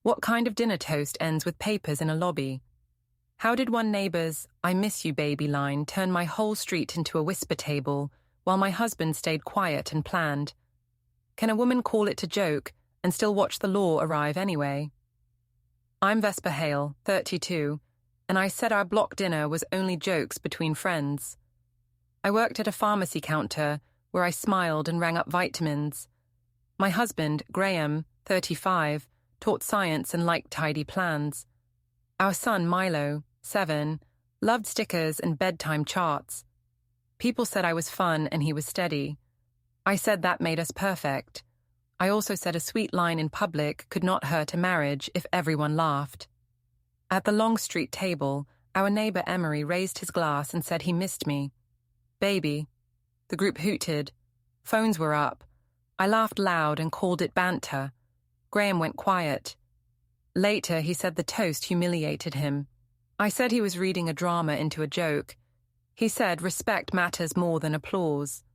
What kind of dinner toast ends with papers in a lobby? How did one neighbor's "I miss you, baby" line turn my whole street into a whisper table, while my husband stayed quiet and planned? Can a woman call it a joke and still watch the law arrive anyway? I'm Vesper Hale, 32, and I said our block dinner was only jokes between friends. I worked at a pharmacy counter where I smiled and rang up vitamins. My husband, Graham, 35, taught science and liked tidy plans. Our son, Milo, 7, loved stickers and bedtime charts. People said I was fun and he was steady. I said that made us perfect. I also said a sweet line in public could not hurt a marriage if everyone laughed. At the Long Street table, our neighbor Emery raised his glass and said he missed me. Baby. The group hooted. Phones were up. I laughed loud and called it banter. Graham went quiet. Later, he said the toast humiliated him. I said he was reading a drama into a joke. He said respect matters more than applause.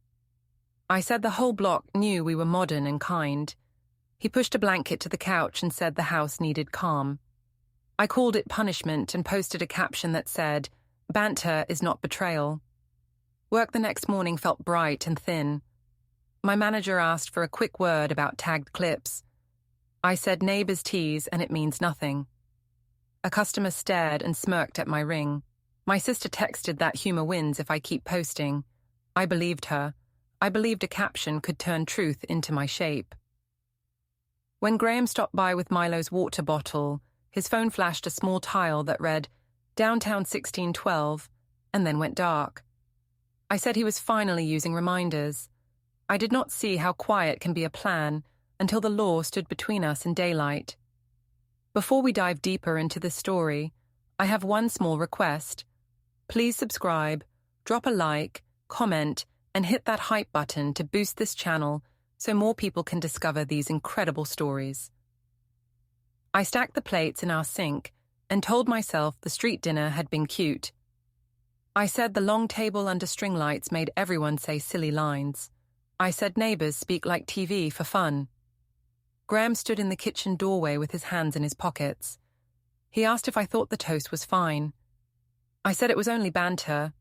I said the whole block knew we were modern and kind. He pushed a blanket to the couch and said the house needed calm. I called it punishment and posted a caption that said, "Banter is not betrayal." Work the next morning felt bright and thin. My manager asked for a quick word about tagged clips. I said neighbors tease and it means nothing. A customer stared and smirked at my ring. My sister texted that humor wins if I keep posting. I believed her. I believed a caption could turn truth into my shape. When Graham stopped by with Milo's water bottle, his phone flashed a small tile that read, "Downtown 1612, and then went dark. I said he was finally using reminders. I did not see how quiet can be a plan until the law stood between us in daylight. Before we dive deeper into this story, I have one small request. Please subscribe, drop a like, comment, and hit that hype button to boost this channel so more people can discover these incredible stories. I stacked the plates in our sink and told myself the street dinner had been cute. I said the long table under string lights made everyone say silly lines. I said neighbors speak like TV for fun. Graham stood in the kitchen doorway with his hands in his pockets. He asked if I thought the toast was fine. I said it was only banter.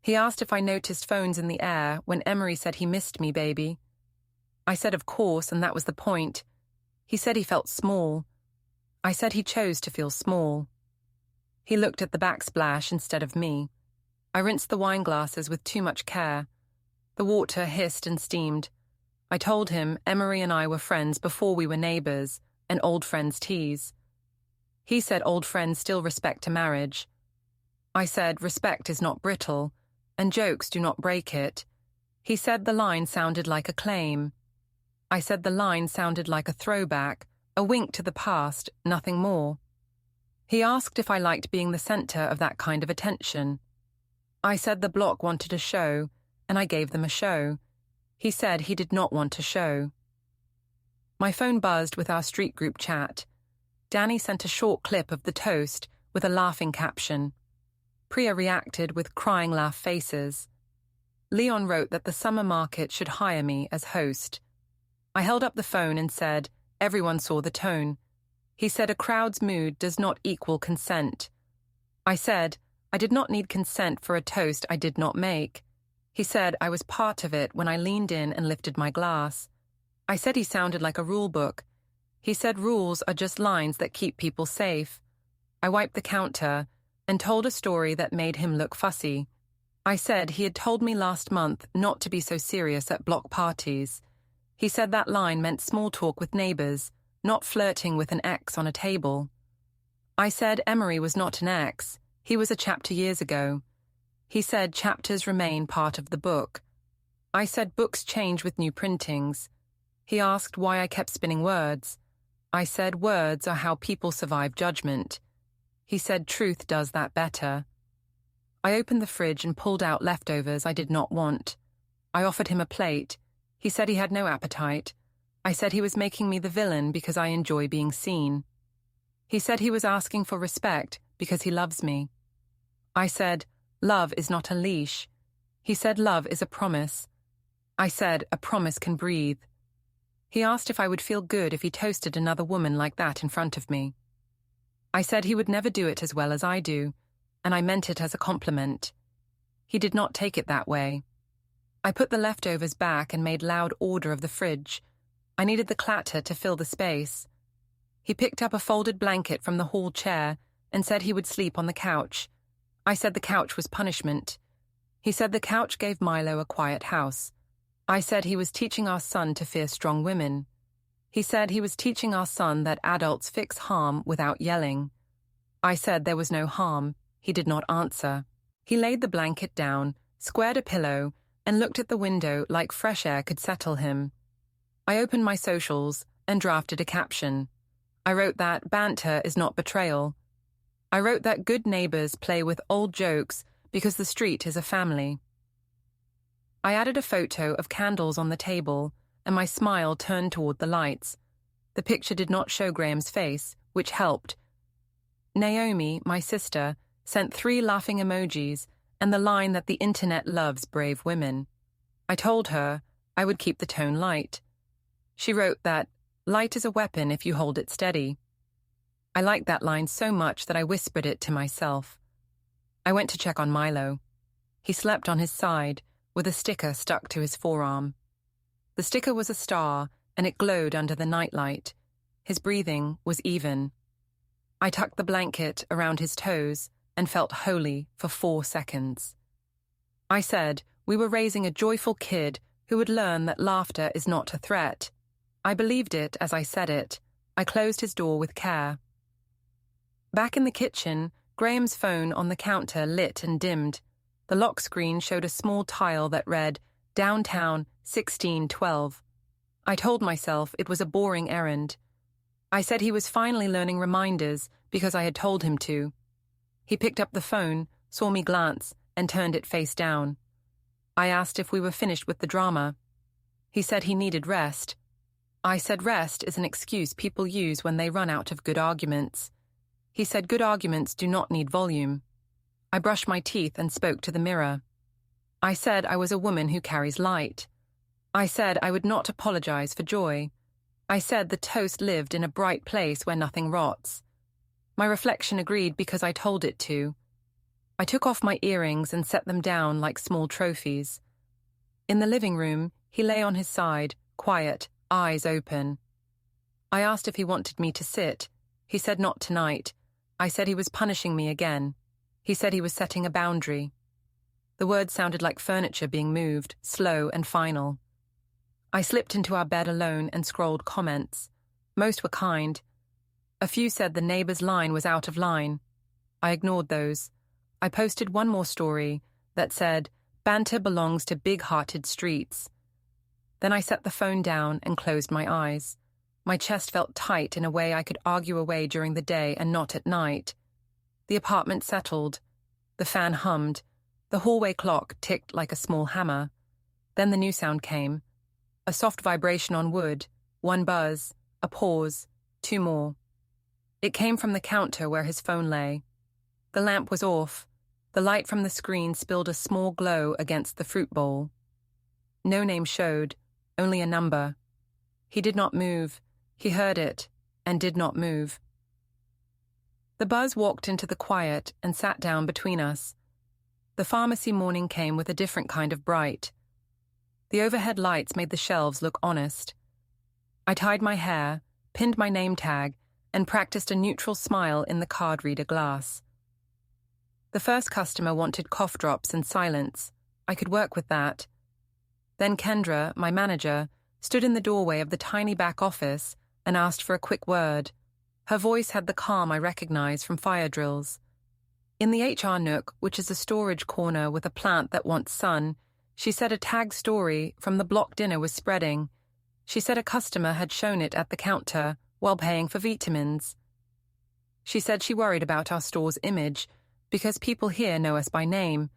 He asked if I noticed phones in the air when Emery said he missed me, baby. I said of course, and that was the point. He said he felt small. I said he chose to feel small. He looked at the backsplash instead of me. I rinsed the wine glasses with too much care. The water hissed and steamed. I told him Emery and I were friends before we were neighbors, and old friends tease. He said old friends still respect a marriage. I said respect is not brittle, and jokes do not break it. He said the line sounded like a claim. I said the line sounded like a throwback, a wink to the past, nothing more. He asked if I liked being the center of that kind of attention. I said the block wanted a show, and I gave them a show. He said he did not want a show. My phone buzzed with our street group chat. Danny sent a short clip of the toast with a laughing caption. Priya reacted with crying laugh faces. Leon wrote that the summer market should hire me as host. I held up the phone and said, everyone saw the tone. He said a crowd's mood does not equal consent. I said, I did not need consent for a toast I did not make. He said I was part of it when I leaned in and lifted my glass. I said he sounded like a rule book. He said rules are just lines that keep people safe. I wiped the counter and told a story that made him look fussy. I said he had told me last month not to be so serious at block parties. He said that line meant small talk with neighbors, not flirting with an ex on a table. I said Emery was not an ex. He was a chapter years ago. He said chapters remain part of the book. I said books change with new printings. He asked why I kept spinning words. I said words are how people survive judgment. He said truth does that better. I opened the fridge and pulled out leftovers I did not want. I offered him a plate. He said he had no appetite. I said he was making me the villain because I enjoy being seen. He said he was asking for respect because he loves me. I said, love is not a leash. He said love is a promise. I said a promise can breathe. He asked if I would feel good if he toasted another woman like that in front of me. I said he would never do it as well as I do, and I meant it as a compliment. He did not take it that way. I put the leftovers back and made loud order of the fridge. I needed the clatter to fill the space. He picked up a folded blanket from the hall chair and said he would sleep on the couch. I said the couch was punishment. He said the couch gave Milo a quiet house. I said he was teaching our son to fear strong women. He said he was teaching our son that adults fix harm without yelling. I said there was no harm. He did not answer. He laid the blanket down, squared a pillow, and looked at the window like fresh air could settle him. I opened my socials and drafted a caption. I wrote that banter is not betrayal. I wrote that good neighbors play with old jokes because the street is a family. I added a photo of candles on the table, and my smile turned toward the lights. The picture did not show Graham's face, which helped. Naomi, my sister, sent 3 laughing emojis and the line that the internet loves brave women. I told her I would keep the tone light. She wrote that light is a weapon if you hold it steady. I liked that line so much that I whispered it to myself. I went to check on Milo. He slept on his side, with a sticker stuck to his forearm. The sticker was a star, and it glowed under the nightlight. His breathing was even. I tucked the blanket around his toes and felt holy for 4 seconds. I said we were raising a joyful kid who would learn that laughter is not a threat. I believed it as I said it. I closed his door with care. Back in the kitchen, Graham's phone on the counter lit and dimmed. The lock screen showed a small tile that read, Downtown 1612. I told myself it was a boring errand. I said he was finally learning reminders because I had told him to. He picked up the phone, saw me glance, and turned it face down. I asked if we were finished with the drama. He said he needed rest. I said rest is an excuse people use when they run out of good arguments. He said good arguments do not need volume. I brushed my teeth and spoke to the mirror. I said I was a woman who carries light. I said I would not apologize for joy. I said the toast lived in a bright place where nothing rots. My reflection agreed because I told it to. I took off my earrings and set them down like small trophies. In the living room, he lay on his side, quiet, eyes open. I asked if he wanted me to sit. He said not tonight. I said he was punishing me again. He said he was setting a boundary. The words sounded like furniture being moved, slow and final. I slipped into our bed alone and scrolled comments. Most were kind. A few said the neighbor's line was out of line. I ignored those. I posted one more story that said, banter belongs to big-hearted streets. Then I set the phone down and closed my eyes. My chest felt tight in a way I could argue away during the day and not at night. The apartment settled. The fan hummed. The hallway clock ticked like a small hammer. Then the new sound came. A soft vibration on wood, 1 buzz, a pause, 2 more. It came from the counter where his phone lay. The lamp was off. The light from the screen spilled a small glow against the fruit bowl. No name showed, only a number. He did not move. He heard it, and did not move. The buzz walked into the quiet and sat down between us. The pharmacy morning came with a different kind of bright. The overhead lights made the shelves look honest. I tied my hair, pinned my name tag, and practiced a neutral smile in the card reader glass. The first customer wanted cough drops and silence. I could work with that. Then Kendra, my manager, stood in the doorway of the tiny back office and asked for a quick word. Her voice had the calm I recognize from fire drills. In the HR nook, which is a storage corner with a plant that wants sun, she said a tag story from the block dinner was spreading. She said a customer had shown it at the counter while paying for vitamins. She said she worried about our store's image because people here know us by name.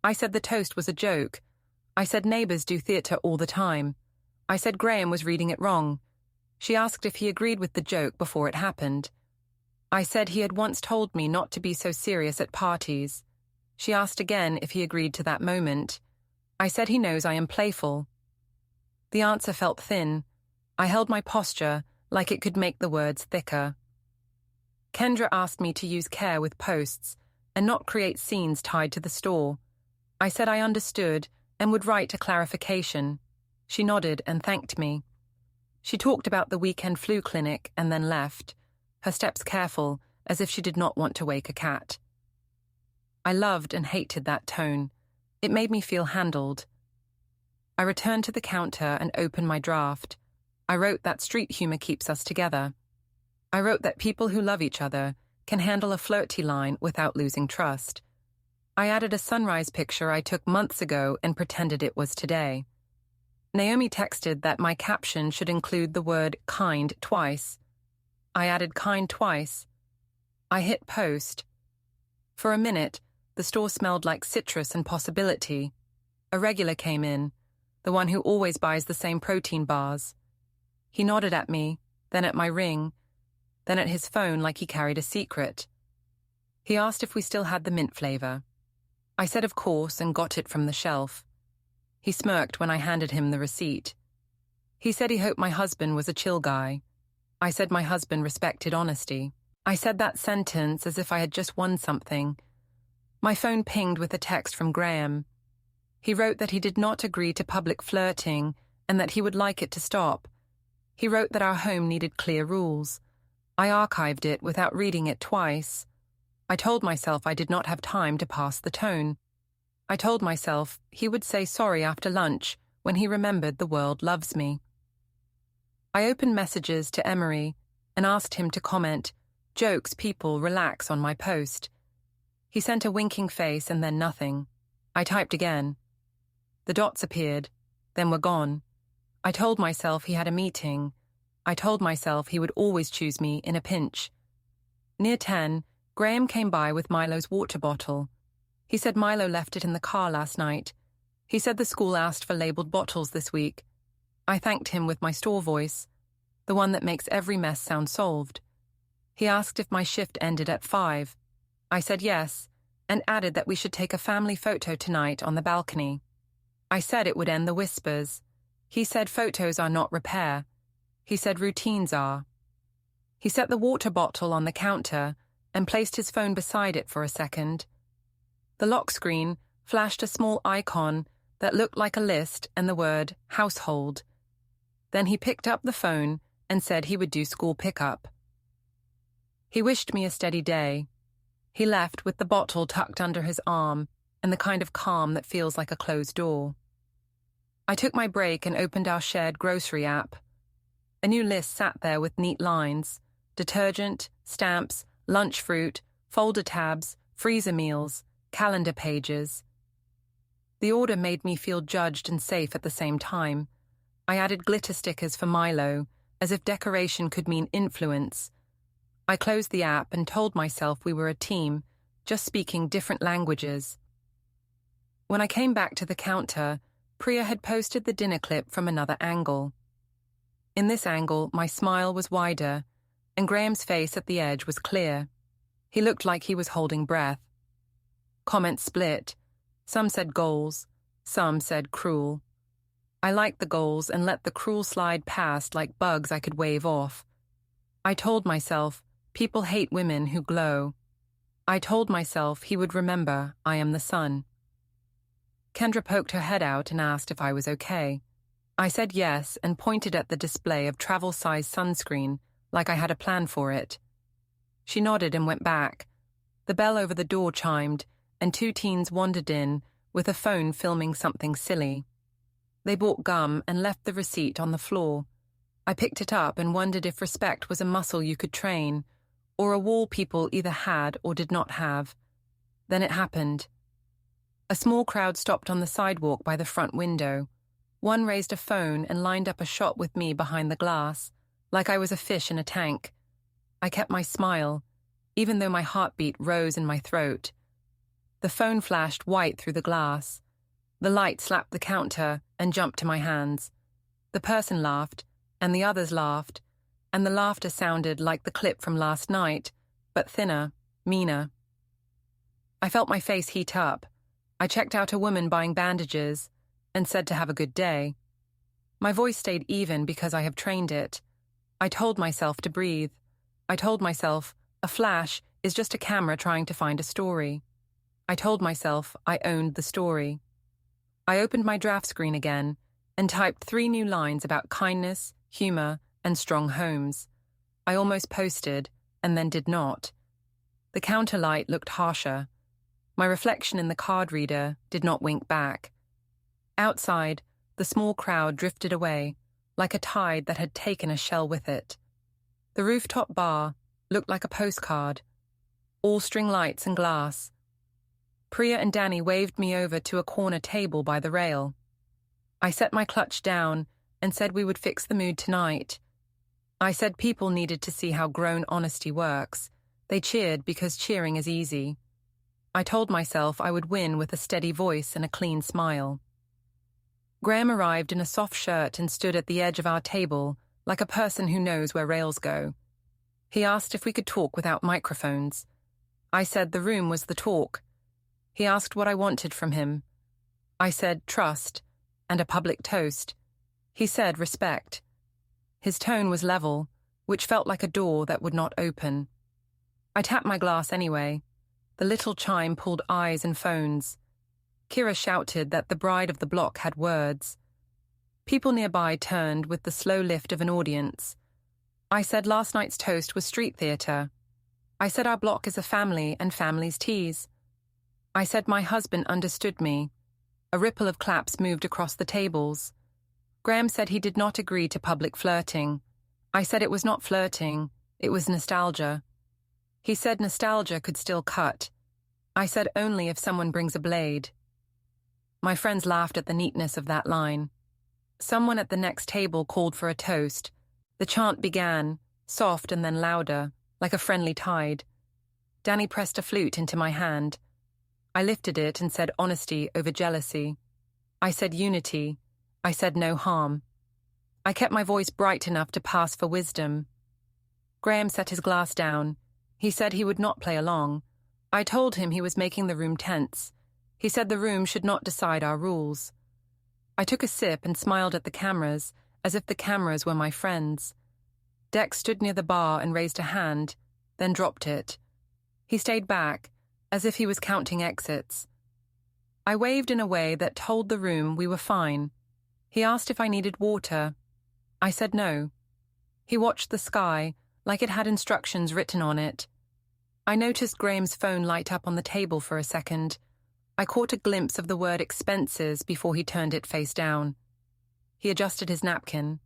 I said the toast was a joke. I said neighbors do theater all the time. I said Graham was reading it wrong. She asked if he agreed with the joke before it happened. I said he had once told me not to be so serious at parties. She asked again if he agreed to that moment. I said he knows I am playful. The answer felt thin. I held my posture like it could make the words thicker. Kendra asked me to use care with posts and not create scenes tied to the store. I said I understood and would write a clarification. She nodded and thanked me. She talked about the weekend flu clinic and then left, her steps careful, as if she did not want to wake a cat. I loved and hated that tone. It made me feel handled. I returned to the counter and opened my draft. I wrote that street humor keeps us together. I wrote that people who love each other can handle a flirty line without losing trust. I added a sunrise picture I took months ago and pretended it was today. Naomi texted that my caption should include the word kind twice. I added kind twice. I hit post. For a minute, the store smelled like citrus and possibility. A regular came in, the one who always buys the same protein bars. He nodded at me, then at my ring, then at his phone like he carried a secret. He asked if we still had the mint flavor. I said of course and got it from the shelf. He smirked when I handed him the receipt. He said he hoped my husband was a chill guy. I said my husband respected honesty. I said that sentence as if I had just won something. My phone pinged with a text from Graham. He wrote that he did not agree to public flirting and that he would like it to stop. He wrote that our home needed clear rules. I archived it without reading it twice. I told myself I did not have time to pass the tone. I told myself he would say sorry after lunch when he remembered the world loves me. I opened messages to Emery and asked him to comment, "Jokes, people, relax" on my post. He sent a winking face and then nothing. I typed again. The dots appeared, then were gone. I told myself he had a meeting. I told myself he would always choose me in a pinch. Near 10, Graham came by with Milo's water bottle. He said Milo left it in the car last night. He said the school asked for labeled bottles this week. I thanked him with my store voice, the one that makes every mess sound solved. He asked if my shift ended at 5. I said yes, and added that we should take a family photo tonight on the balcony. I said it would end the whispers. He said photos are not repair. He said routines are. He set the water bottle on the counter and placed his phone beside it for a second. The lock screen flashed a small icon that looked like a list and the word household. Then he picked up the phone and said he would do school pickup. He wished me a steady day. He left with the bottle tucked under his arm and the kind of calm that feels like a closed door. I took my break and opened our shared grocery app. A new list sat there with neat lines: detergent, stamps, lunch fruit, folder tabs, freezer meals, calendar pages. The order made me feel judged and safe at the same time. I added glitter stickers for Milo, as if decoration could mean influence. I closed the app and told myself we were a team, just speaking different languages. When I came back to the counter, Priya had posted the dinner clip from another angle. In this angle, my smile was wider, and Graham's face at the edge was clear. He looked like he was holding breath. Comments split. Some said goals, some said cruel. I liked the goals and let the cruel slide past like bugs I could wave off. I told myself, people hate women who glow. I told myself he would remember I am the sun. Kendra poked her head out and asked if I was okay. I said yes and pointed at the display of travel-size sunscreen like I had a plan for it. She nodded and went back. The bell over the door chimed, and 2 teens wandered in with a phone filming something silly. They bought gum and left the receipt on the floor. I picked it up and wondered if respect was a muscle you could train, or a wall people either had or did not have. Then it happened. A small crowd stopped on the sidewalk by the front window. One raised a phone and lined up a shot with me behind the glass, like I was a fish in a tank. I kept my smile, even though my heartbeat rose in my throat. The phone flashed white through the glass. The light slapped the counter and jumped to my hands. The person laughed, and the others laughed, and the laughter sounded like the clip from last night, but thinner, meaner. I felt my face heat up. I checked out a woman buying bandages and said to have a good day. My voice stayed even because I have trained it. I told myself to breathe. I told myself, a flash is just a camera trying to find a story. I told myself I owned the story. I opened my draft screen again and typed 3 new lines about kindness, humor, and strong homes. I almost posted, and then did not. The counter light looked harsher. My reflection in the card reader did not wink back. Outside, the small crowd drifted away, like a tide that had taken a shell with it. The rooftop bar looked like a postcard, all string lights and glass. Priya and Danny waved me over to a corner table by the rail. I set my clutch down and said we would fix the mood tonight. I said people needed to see how grown honesty works. They cheered because cheering is easy. I told myself I would win with a steady voice and a clean smile. Graham arrived in a soft shirt and stood at the edge of our table, like a person who knows where rails go. He asked if we could talk without microphones. I said the room was the talk. He asked what I wanted from him. I said trust and a public toast. He said respect. His tone was level, which felt like a door that would not open. I tapped my glass anyway. The little chime pulled eyes and phones. Kira shouted that the bride of the block had words. People nearby turned with the slow lift of an audience. I said last night's toast was street theatre. I said our block is a family and families tease. I said my husband understood me. A ripple of claps moved across the tables. Graham said he did not agree to public flirting. I said it was not flirting, it was nostalgia. He said nostalgia could still cut. I said only if someone brings a blade. My friends laughed at the neatness of that line. Someone at the next table called for a toast. The chant began, soft and then louder, like a friendly tide. Danny pressed a flute into my hand. I lifted it and said honesty over jealousy. I said unity. I said no harm. I kept my voice bright enough to pass for wisdom. Graham set his glass down. He said he would not play along. I told him he was making the room tense. He said the room should not decide our rules. I took a sip and smiled at the cameras, as if the cameras were my friends. Dex stood near the bar and raised a hand, then dropped it. He stayed back, as if he was counting exits. I waved in a way that told the room we were fine. He asked if I needed water. I said no. He watched the sky, like it had instructions written on it. I noticed Graham's phone light up on the table for a second. I caught a glimpse of the word expenses before he turned it face down. He adjusted his napkin.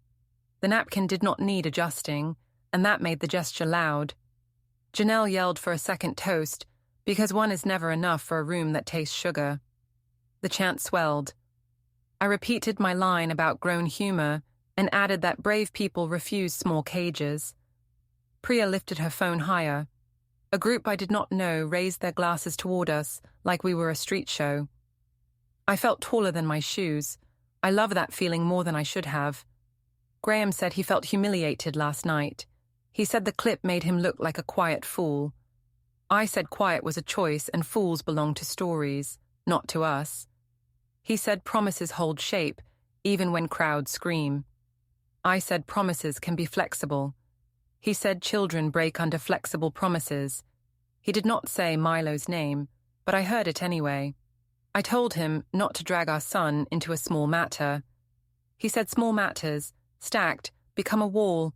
The napkin did not need adjusting, and that made the gesture loud. Janelle yelled for a second toast, because one is never enough for a room that tastes sugar. The chant swelled. I repeated my line about grown humor and added that brave people refuse small cages. Priya lifted her phone higher. A group I did not know raised their glasses toward us like we were a street show. I felt taller than my shoes. I love that feeling more than I should have. Graham said he felt humiliated last night. He said the clip made him look like a quiet fool. I said quiet was a choice and fools belong to stories, not to us. He said promises hold shape, even when crowds scream. I said promises can be flexible. He said children break under flexible promises. He did not say Milo's name, but I heard it anyway. I told him not to drag our son into a small matter. He said small matters, stacked, become a wall.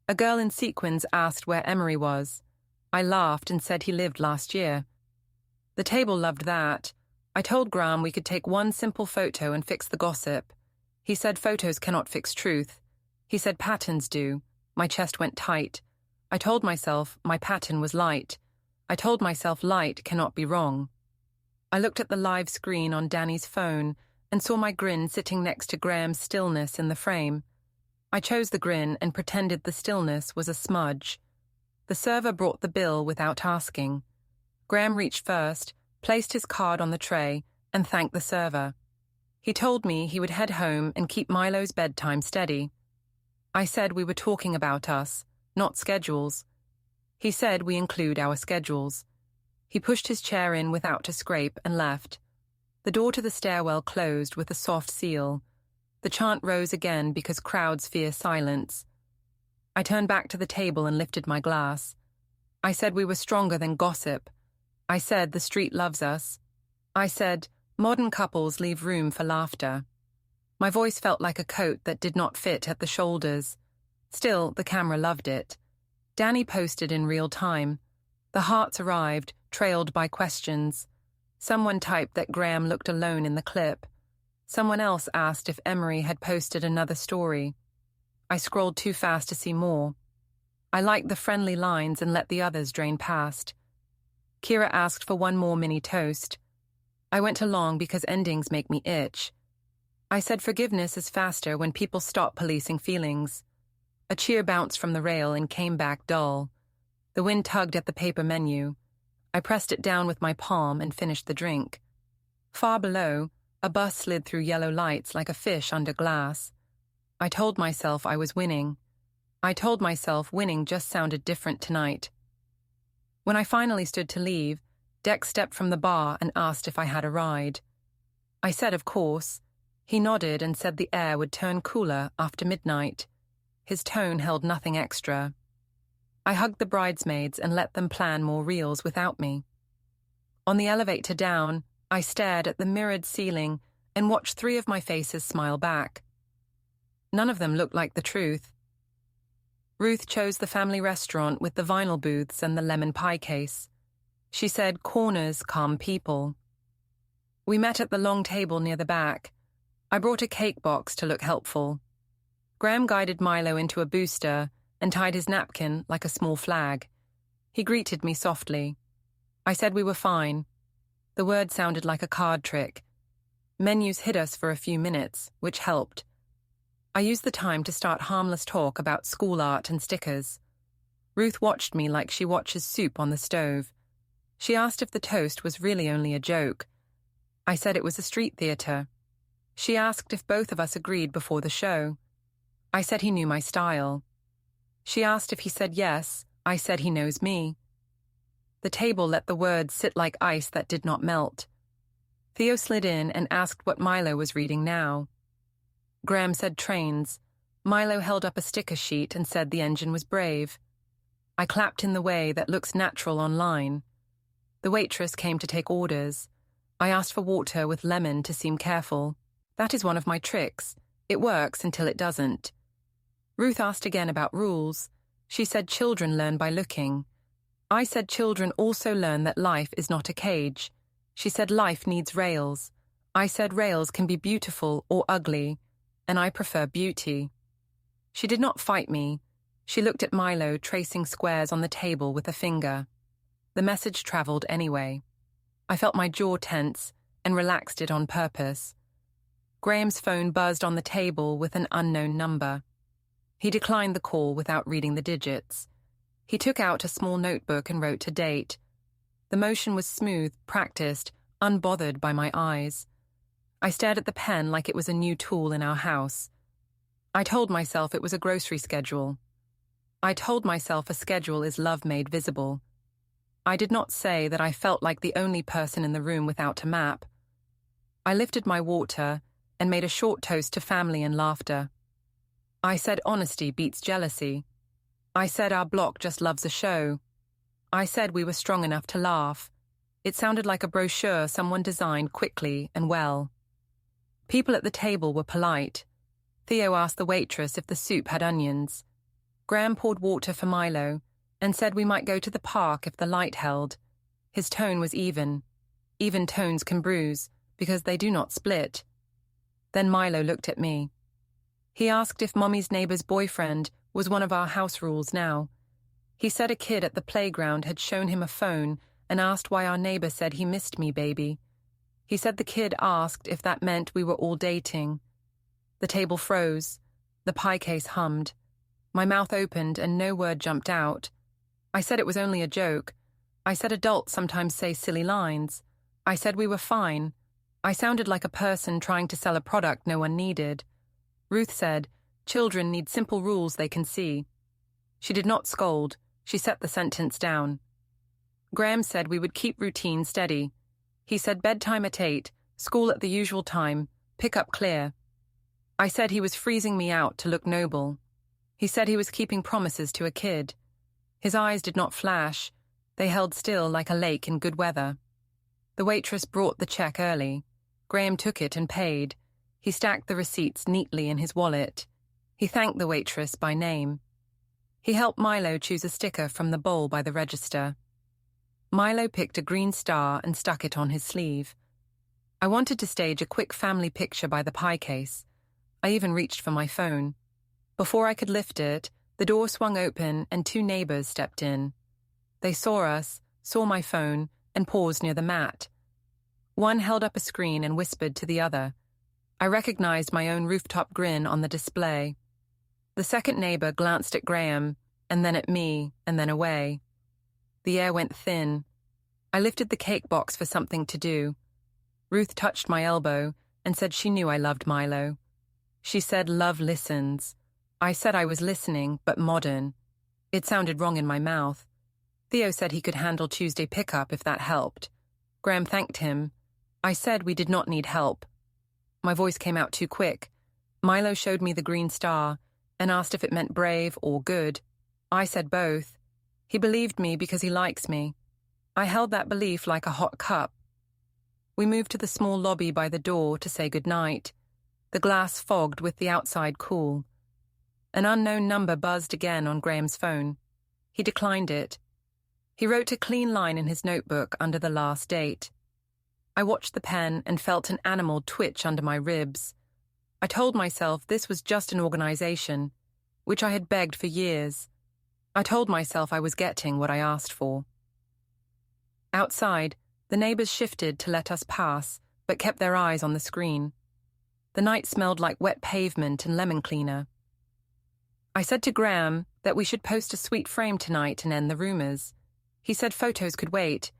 A girl in sequins asked where Emery was. I laughed and said he lived last year. The table loved that. I told Graham we could take one simple photo and fix the gossip. He said photos cannot fix truth. He said patterns do. My chest went tight. I told myself my pattern was light. I told myself light cannot be wrong. I looked at the live screen on Danny's phone and saw my grin sitting next to Graham's stillness in the frame. I chose the grin and pretended the stillness was a smudge. The server brought the bill without asking. Graham reached first, placed his card on the tray, and thanked the server. He told me he would head home and keep Milo's bedtime steady. I said we were talking about us, not schedules. He said we include our schedules. He pushed his chair in without a scrape and left. The door to the stairwell closed with a soft seal. The chant rose again because crowds fear silence. I turned back to the table and lifted my glass. I said we were stronger than gossip. I said the street loves us. I said modern couples leave room for laughter. My voice felt like a coat that did not fit at the shoulders. Still, the camera loved it. Danny posted in real time. The hearts arrived, trailed by questions. Someone typed that Graham looked alone in the clip. Someone else asked if Emery had posted another story. I scrolled too fast to see more. I liked the friendly lines and let the others drain past. Kira asked for one more mini toast. I went along because endings make me itch. I said forgiveness is faster when people stop policing feelings. A cheer bounced from the rail and came back dull. The wind tugged at the paper menu. I pressed it down with my palm and finished the drink. Far below, a bus slid through yellow lights like a fish under glass. I told myself I was winning. I told myself winning just sounded different tonight. When I finally stood to leave, Dex stepped from the bar and asked if I had a ride. I said of course. He nodded and said the air would turn cooler after midnight. His tone held nothing extra. I hugged the bridesmaids and let them plan more reels without me. On the elevator down, I stared at the mirrored ceiling and watched 3 of my faces smile back. None of them looked like the truth. Ruth chose the family restaurant with the vinyl booths and the lemon pie case. She said corners calm people. We met at the long table near the back. I brought a cake box to look helpful. Graham guided Milo into a booster and tied his napkin like a small flag. He greeted me softly. I said we were fine. The word sounded like a card trick. Menus hid us for a few minutes, which helped. I used the time to start harmless talk about school art and stickers. Ruth watched me like she watches soup on the stove. She asked if the toast was really only a joke. I said it was a street theater. She asked if both of us agreed before the show. I said he knew my style. She asked if he said yes. I said he knows me. The table let the words sit like ice that did not melt. Theo slid in and asked what Milo was reading now. Graham said trains. Milo held up a sticker sheet and said the engine was brave. I clapped in the way that looks natural online. The waitress came to take orders. I asked for water with lemon to seem careful. That is one of my tricks. It works until it doesn't. Ruth asked again about rules. She said children learn by looking. I said children also learn that life is not a cage. She said life needs rails. I said rails can be beautiful or ugly, and I prefer beauty. She did not fight me. She looked at Milo tracing squares on the table with a finger. The message traveled anyway. I felt my jaw tense and relaxed it on purpose. Graham's phone buzzed on the table with an unknown number. He declined the call without reading the digits. He took out a small notebook and wrote a date. The motion was smooth, practiced, unbothered by my eyes. I stared at the pen like it was a new tool in our house. I told myself it was a grocery schedule. I told myself a schedule is love made visible. I did not say that I felt like the only person in the room without a map. I lifted my water and made a short toast to family and laughter. I said honesty beats jealousy. I said our block just loves a show. I said we were strong enough to laugh. It sounded like a brochure someone designed quickly and well. People at the table were polite. Theo asked the waitress if the soup had onions. Graham poured water for Milo and said we might go to the park if the light held. His tone was even. Even tones can bruise because they do not split. Then Milo looked at me. He asked if Mommy's neighbor's boyfriend was one of our house rules now. He said a kid at the playground had shown him a phone and asked why our neighbor said he missed me, baby. He said the kid asked if that meant we were all dating. The table froze. The pie case hummed. My mouth opened and no word jumped out. I said it was only a joke. I said adults sometimes say silly lines. I said we were fine. I sounded like a person trying to sell a product no one needed. Ruth said, children need simple rules they can see. She did not scold. She set the sentence down. Graham said we would keep routine steady. He said bedtime at 8, school at the usual time, pick up clear. I said he was freezing me out to look noble. He said he was keeping promises to a kid. His eyes did not flash. They held still like a lake in good weather. The waitress brought the check early. Graham took it and paid. He stacked the receipts neatly in his wallet. He thanked the waitress by name. He helped Milo choose a sticker from the bowl by the register. Milo picked a green star and stuck it on his sleeve. I wanted to stage a quick family picture by the pie case. I even reached for my phone. Before I could lift it, the door swung open and 2 neighbors stepped in. They saw us, saw my phone, and paused near the mat. One held up a screen and whispered to the other. I recognized my own rooftop grin on the display. The second neighbor glanced at Graham, and then at me, and then away. The air went thin. I lifted the cake box for something to do. Ruth touched my elbow and said she knew I loved Milo. She said love listens. I said I was listening, but modern. It sounded wrong in my mouth. Theo said he could handle Tuesday pickup if that helped. Graham thanked him. I said we did not need help. My voice came out too quick. Milo showed me the green star and asked if it meant brave or good. I said both. He believed me because he likes me. I held that belief like a hot cup. We moved to the small lobby by the door to say goodnight. The glass fogged with the outside cool. An unknown number buzzed again on Graham's phone. He declined it. He wrote a clean line in his notebook under the last date. I watched the pen and felt an animal twitch under my ribs. I told myself this was just an organization, which I had begged for years. I told myself I was getting what I asked for. Outside, the neighbors shifted to let us pass, but kept their eyes on the screen. The night smelled like wet pavement and lemon cleaner. I said to Graham that we should post a sweet frame tonight and end the rumors. He said photos could wait.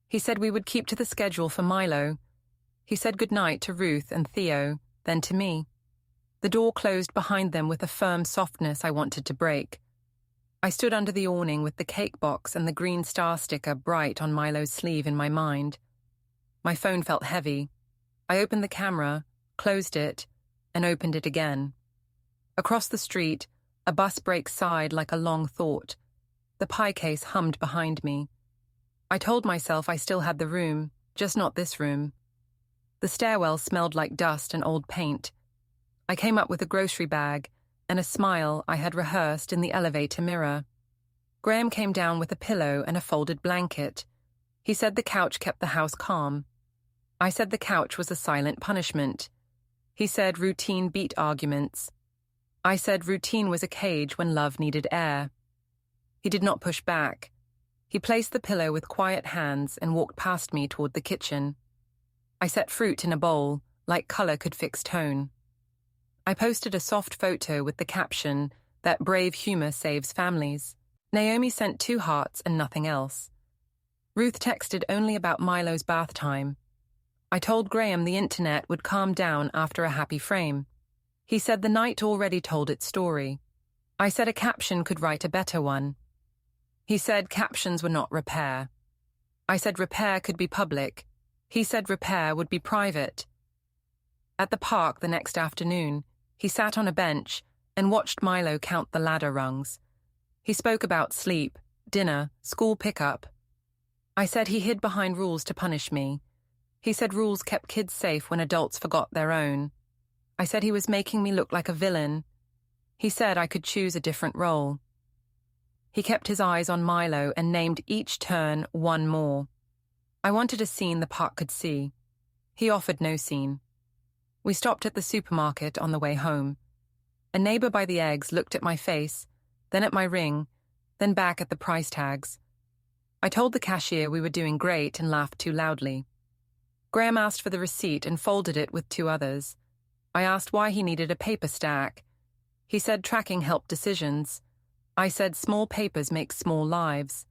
He said we would keep to the schedule for Milo. He said goodnight to Ruth and Theo, then to me. The door closed behind them with a firm softness I wanted to break. I stood under the awning with the cake box and the green star sticker bright on Milo's sleeve in my mind. My phone felt heavy. I opened the camera, closed it, and opened it again. Across the street, a bus brake sighed like a long thought. The pie case hummed behind me. I told myself I still had the room, just not this room. The stairwell smelled like dust and old paint. I came up with a grocery bag and a smile I had rehearsed in the elevator mirror. Graham came down with a pillow and a folded blanket. He said the couch kept the house calm. I said the couch was a silent punishment. He said routine beat arguments. I said routine was a cage when love needed air. He did not push back. He placed the pillow with quiet hands and walked past me toward the kitchen. I set fruit in a bowl, like color could fix tone. I posted a soft photo with the caption, "That brave humor saves families." Naomi sent 2 hearts and nothing else. Ruth texted only about Milo's bath time. I told Graham the internet would calm down after a happy frame. He said the night already told its story. I said a caption could write a better one. He said captions were not repair. I said repair could be public. He said repair would be private. At the park the next afternoon, he sat on a bench and watched Milo count the ladder rungs. He spoke about sleep, dinner, school pickup. I said he hid behind rules to punish me. He said rules kept kids safe when adults forgot their own. I said he was making me look like a villain. He said I could choose a different role. He kept his eyes on Milo and named each turn one more. I wanted a scene the park could see. He offered no scene. We stopped at the supermarket on the way home. A neighbor by the eggs looked at my face, then at my ring, then back at the price tags. I told the cashier we were doing great and laughed too loudly. Graham asked for the receipt and folded it with 2 others. I asked why he needed a paper stack. He said tracking helped decisions. I said small papers make small lives.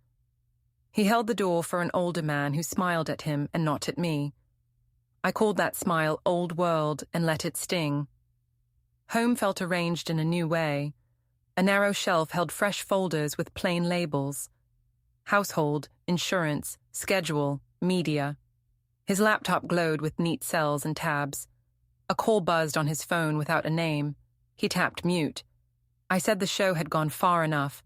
He held the door for an older man who smiled at him and not at me. I called that smile old world and let it sting. Home felt arranged in a new way. A narrow shelf held fresh folders with plain labels. Household, insurance, schedule, media. His laptop glowed with neat cells and tabs. A call buzzed on his phone without a name. He tapped mute. I said the show had gone far enough.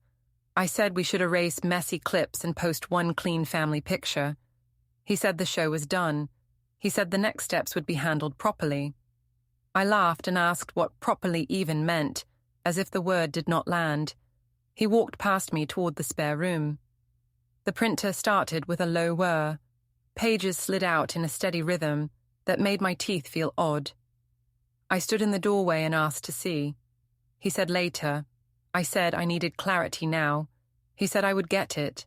I said we should erase messy clips and post one clean family picture. He said the show was done. He said the next steps would be handled properly. I laughed and asked what properly even meant, as if the word did not land. He walked past me toward the spare room. The printer started with a low whir. Pages slid out in a steady rhythm that made my teeth feel odd. I stood in the doorway and asked to see. He said later. I said I needed clarity now. He said I would get it.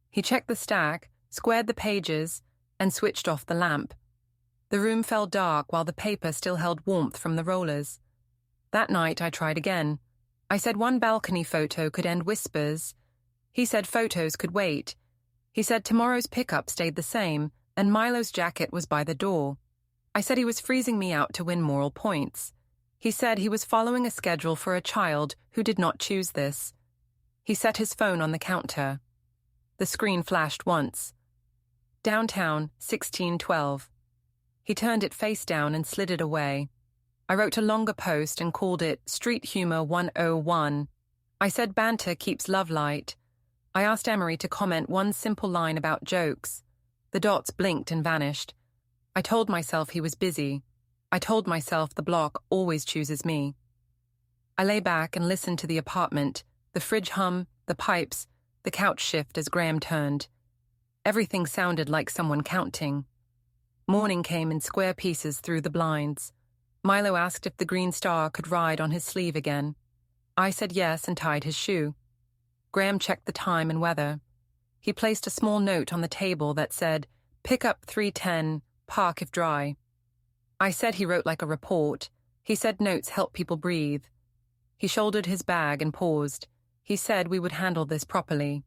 He checked the stack, squared the pages, and switched off the lamp. The room fell dark while the paper still held warmth from the rollers. That night I tried again. I said one balcony photo could end whispers. He said photos could wait. He said tomorrow's pickup stayed the same, and Milo's jacket was by the door. I said he was freezing me out to win moral points. He said he was following a schedule for a child who did not choose this. He set his phone on the counter. The screen flashed once. Downtown, 1612. He turned it face down and slid it away. I wrote a longer post and called it Street Humor 101. I said banter keeps love light. I asked Emery to comment one simple line about jokes. The dots blinked and vanished. I told myself he was busy. I told myself the block always chooses me. I lay back and listened to the apartment, the fridge hum, the pipes, the couch shift as Graham turned. Everything sounded like someone counting. Morning came in square pieces through the blinds. Milo asked if the green star could ride on his sleeve again. I said yes and tied his shoe. Graham checked the time and weather. He placed a small note on the table that said, "Pick up 3:10, park if dry." I said he wrote like a report. He said notes help people breathe. He shouldered his bag and paused. He said we would handle this properly.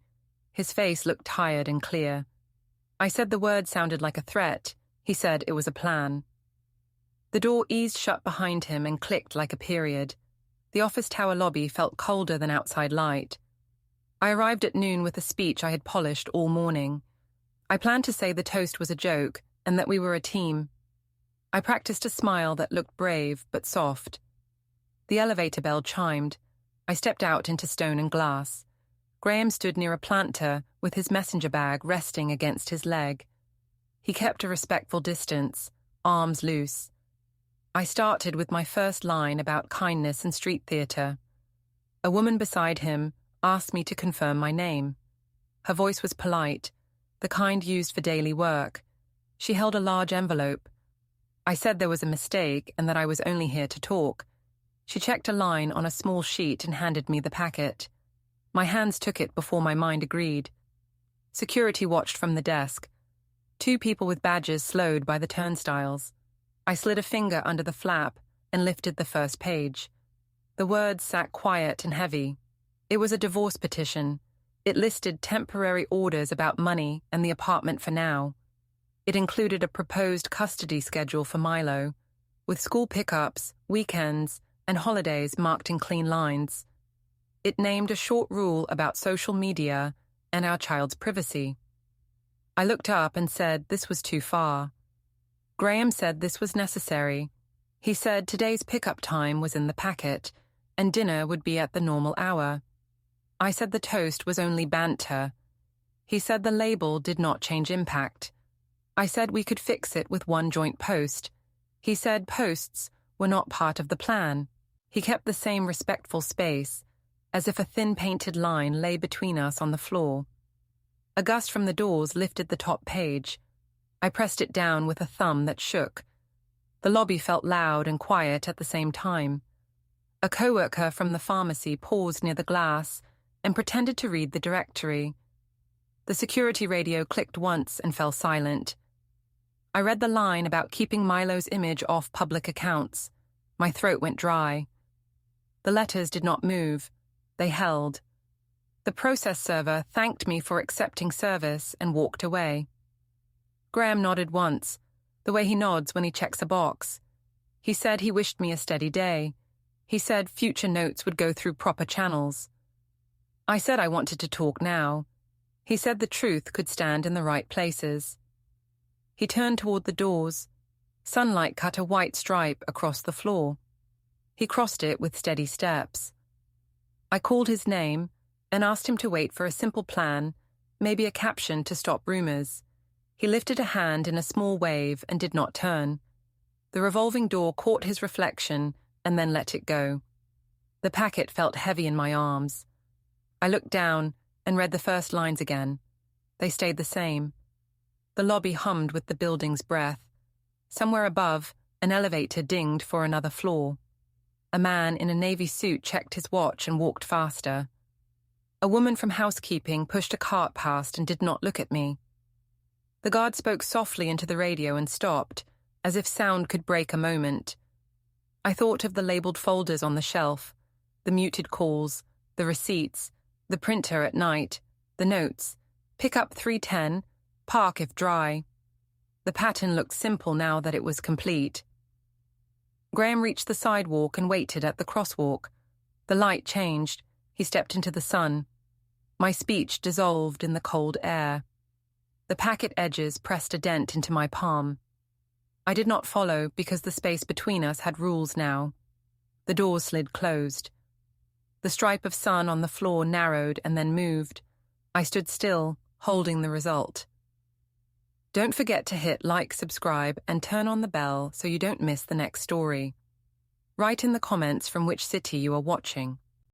His face looked tired and clear. I said the word sounded like a threat. He said it was a plan. The door eased shut behind him and clicked like a period. The office tower lobby felt colder than outside light. I arrived at noon with a speech I had polished all morning. I planned to say the toast was a joke and that we were a team. I practiced a smile that looked brave but soft. The elevator bell chimed. I stepped out into stone and glass. Graham stood near a planter with his messenger bag resting against his leg. He kept a respectful distance, arms loose. I started with my first line about kindness and street theatre. A woman beside him asked me to confirm my name. Her voice was polite, the kind used for daily work. She held a large envelope. I said there was a mistake and that I was only here to talk. She checked a line on a small sheet and handed me the packet. My hands took it before my mind agreed. Security watched from the desk. 2 people with badges slowed by the turnstiles. I slid a finger under the flap and lifted the first page. The words sat quiet and heavy. It was a divorce petition. It listed temporary orders about money and the apartment for now. It included a proposed custody schedule for Milo, with school pickups, weekends, and holidays marked in clean lines. It named a short rule about social media and our child's privacy. I looked up and said this was too far. Graham said this was necessary. He said today's pickup time was in the packet, and dinner would be at the normal hour. I said the toast was only banter. He said the label did not change impact. I said we could fix it with one joint post. He said posts were not part of the plan. He kept the same respectful space, as if a thin painted line lay between us on the floor. A gust from the doors lifted the top page. I pressed it down with a thumb that shook. The lobby felt loud and quiet at the same time. A coworker from the pharmacy paused near the glass and pretended to read the directory. The security radio clicked once and fell silent. I read the line about keeping Milo's image off public accounts. My throat went dry. The letters did not move. They held. The process server thanked me for accepting service and walked away. Graham nodded once, the way he nods when he checks a box. He said he wished me a steady day. He said future notes would go through proper channels. I said I wanted to talk now. He said the truth could stand in the right places. He turned toward the doors. Sunlight cut a white stripe across the floor. He crossed it with steady steps. I called his name and asked him to wait for a simple plan, maybe a caption to stop rumors. He lifted a hand in a small wave and did not turn. The revolving door caught his reflection and then let it go. The packet felt heavy in my arms. I looked down and read the first lines again. They stayed the same. The lobby hummed with the building's breath. Somewhere above, an elevator dinged for another floor. A man in a navy suit checked his watch and walked faster. A woman from housekeeping pushed a cart past and did not look at me. The guard spoke softly into the radio and stopped, as if sound could break a moment. I thought of the labeled folders on the shelf, the muted calls, the receipts, the printer at night, the notes, pick up 310, park if dry. The pattern looked simple now that it was complete. Graham reached the sidewalk and waited at the crosswalk. The light changed. He stepped into the sun. My speech dissolved in the cold air. The packet edges pressed a dent into my palm. I did not follow because the space between us had rules now. The door slid closed. The stripe of sun on the floor narrowed and then moved. I stood still, holding the result. Don't forget to hit like, subscribe, and turn on the bell so you don't miss the next story. Write in the comments from which city you are watching.